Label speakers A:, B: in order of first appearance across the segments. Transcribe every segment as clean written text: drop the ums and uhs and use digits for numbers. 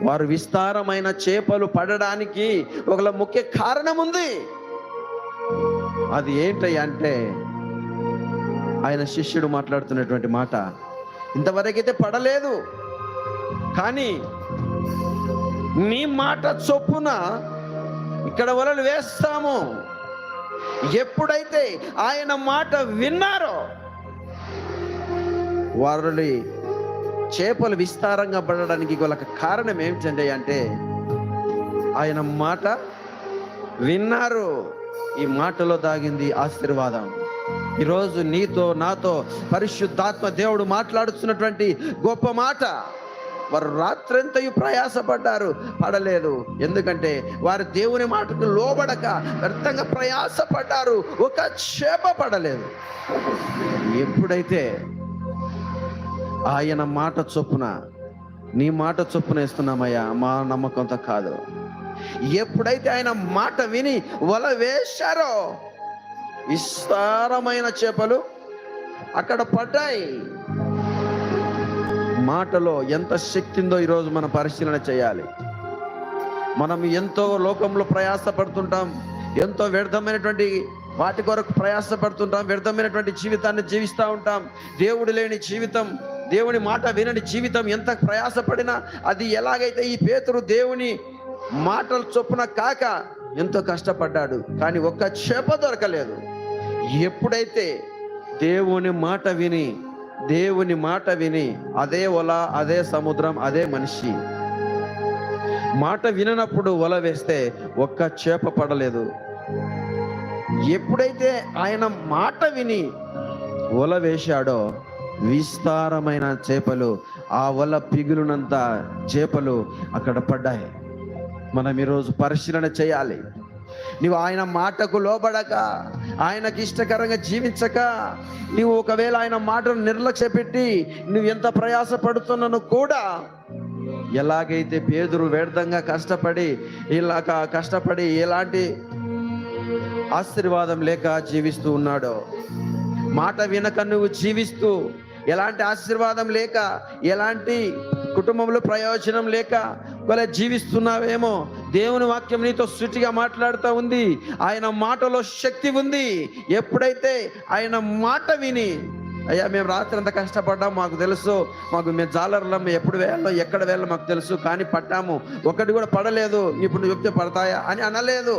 A: వారు విస్తారమైన చేపలు పడడానికి ఒక ముఖ్య కారణం ఉంది. అది ఏంటయ్యా అంటే, ఆయన శిష్యుడు మాట్లాడుతున్నటువంటి మాట, ఇంతవరకైతే పడలేదు, కానీ నీ మాట చొప్పున ఇక్కడ వలలు వేస్తాము. ఎప్పుడైతే ఆయన మాట విన్నారో వారి చేపలు విస్తారంగా పడడానికి గల కారణం ఏమిటండి అంటే, ఆయన మాట విన్నారు. ఈ మాటలో దాగింది ఆశీర్వాదం. ఈరోజు నీతో నాతో పరిశుద్ధాత్మ దేవుడు మాట్లాడుతున్నటువంటి గొప్ప మాట. వారు రాత్రంతయు ప్రయాసపడ్డారు, పడలేదు. ఎందుకంటే వారు దేవుని మాటకు లోబడక వ్యర్థంగా ప్రయాసపడ్డారు, ఒక చేప పడలేదు. ఎప్పుడైతే ఆయన మాట చొప్పున, నీ మాట చొప్పున వేస్తున్నామయ్యా, మా నమ్మకంతో కాదు, ఎప్పుడైతే ఆయన మాట విని వల వేశారో విస్తారమైన చేపలు అక్కడ పడ్డాయి. మాటలో ఎంత శక్తి ఉందో ఈరోజు మనం పరిశీలన చేయాలి. మనం ఎంతో లోకంలో ప్రయాసపడుతుంటాం, ఎంతో వ్యర్థమైనటువంటి వాటి కొరకు ప్రయాసపడుతుంటాం, వ్యర్థమైనటువంటి జీవితాన్ని జీవిస్తూ ఉంటాం. దేవుడు లేని జీవితం, దేవుని మాట వినని జీవితం, ఎంత ప్రయాసపడినా అది ఎలాగైతే ఈ పేతురు దేవుని మాటల చొప్పున కాక ఎంతో కష్టపడ్డాడు, కానీ ఒక్క చేప దొరకలేదు. ఎప్పుడైతే దేవుని మాట విని అదే వల, అదే సముద్రం, అదే మనిషి మాట విననప్పుడు వల వేస్తే ఒక్క చేప పడలేదు. ఎప్పుడైతే ఆయన మాట విని వల వేశాడో విస్తారమైన చేపలు, ఆ వల పిగులునంత చేపలు అక్కడ పడ్డాయి. మనం ఈరోజు పరిశీలన చేయాలి. నువ్వు ఆయన మాటకు లోబడక, ఆయనకి ఇష్టకరంగా జీవించక, నువ్వు ఒకవేళ ఆయన మాటను నిర్లక్ష్య పెట్టి నువ్వు ఎంత ప్రయాసపడుతున్నాను కూడా, ఎలాగైతే పేతురు వ్యర్థంగా కష్టపడి ఎలాంటి ఆశీర్వాదం లేక జీవిస్తూ ఉన్నాడో, మాట వినక నువ్వు జీవిస్తూ ఎలాంటి ఆశీర్వాదం లేక, ఎలాంటి కుటుంబంలో ప్రయోజనం లేక జీవిస్తున్నావేమో, దేవుని వాక్యం నీతో సూటిగా మాట్లాడుతూ ఉంది. ఆయన మాటలో శక్తి ఉంది. ఎప్పుడైతే ఆయన మాట విని, అయ్యా మేము రాత్రి అంతా కష్టపడ్డాం, మాకు తెలుసు, మేము జాలర్లం, ఎప్పుడు వేయాలో ఎక్కడ వేయాలో మాకు తెలుసు, కానీ పట్టాము, ఒకటి కూడా పడలేదు, ఇప్పుడు నువ్వు చెప్తే పడతాయా అని అనలేదు.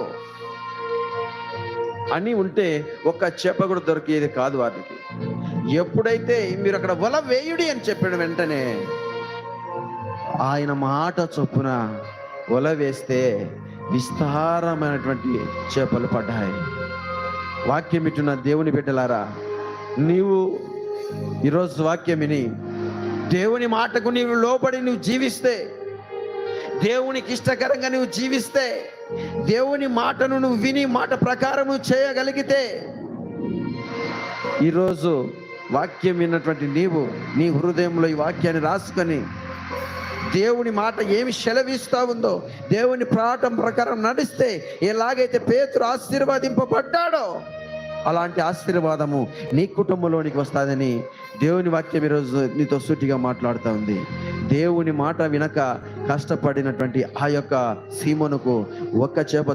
A: అని ఉంటే ఒక్క చేప కూడా దొరికేది కాదు వాటికి. ఎప్పుడైతే మీరు అక్కడ వల వేయుడి అని చెప్పిన వెంటనే ఆయన మాట చొప్పున వల వేస్తే విస్తారమైనటువంటి చేపలు పడ్డాయి. వాక్యం ఇటున్న దేవుని బిడ్డలారా, నీవు ఈరోజు వాక్యం విని దేవుని మాటకు నీవు లోబడి నువ్వు జీవిస్తే, దేవునికి ఇష్టకరంగా నువ్వు జీవిస్తే, దేవుని మాటను నువ్వు విని మాట ప్రకారం నువ్వు చేయగలిగితే, ఈరోజు వాక్యం విన్నటువంటి నీవు నీ హృదయంలో ఈ వాక్యాన్ని రాసుకొని దేవుని మాట ఏమి సెలవిస్తా ఉందో దేవుని ప్రాటం ప్రకారం నడిస్తే, ఎలాగైతే పేతురు ఆశీర్వదింపబడ్డాడో అలాంటి ఆశీర్వాదము నీ కుటుంబంలోనికి వస్తుందని దేవుని వాక్యం ఈరోజు నీతో సూటిగా మాట్లాడుతూ ఉంది. దేవుని మాట వినక కష్టపడినటువంటి ఆ యొక్క సీమోనుకు ఒక్క చేప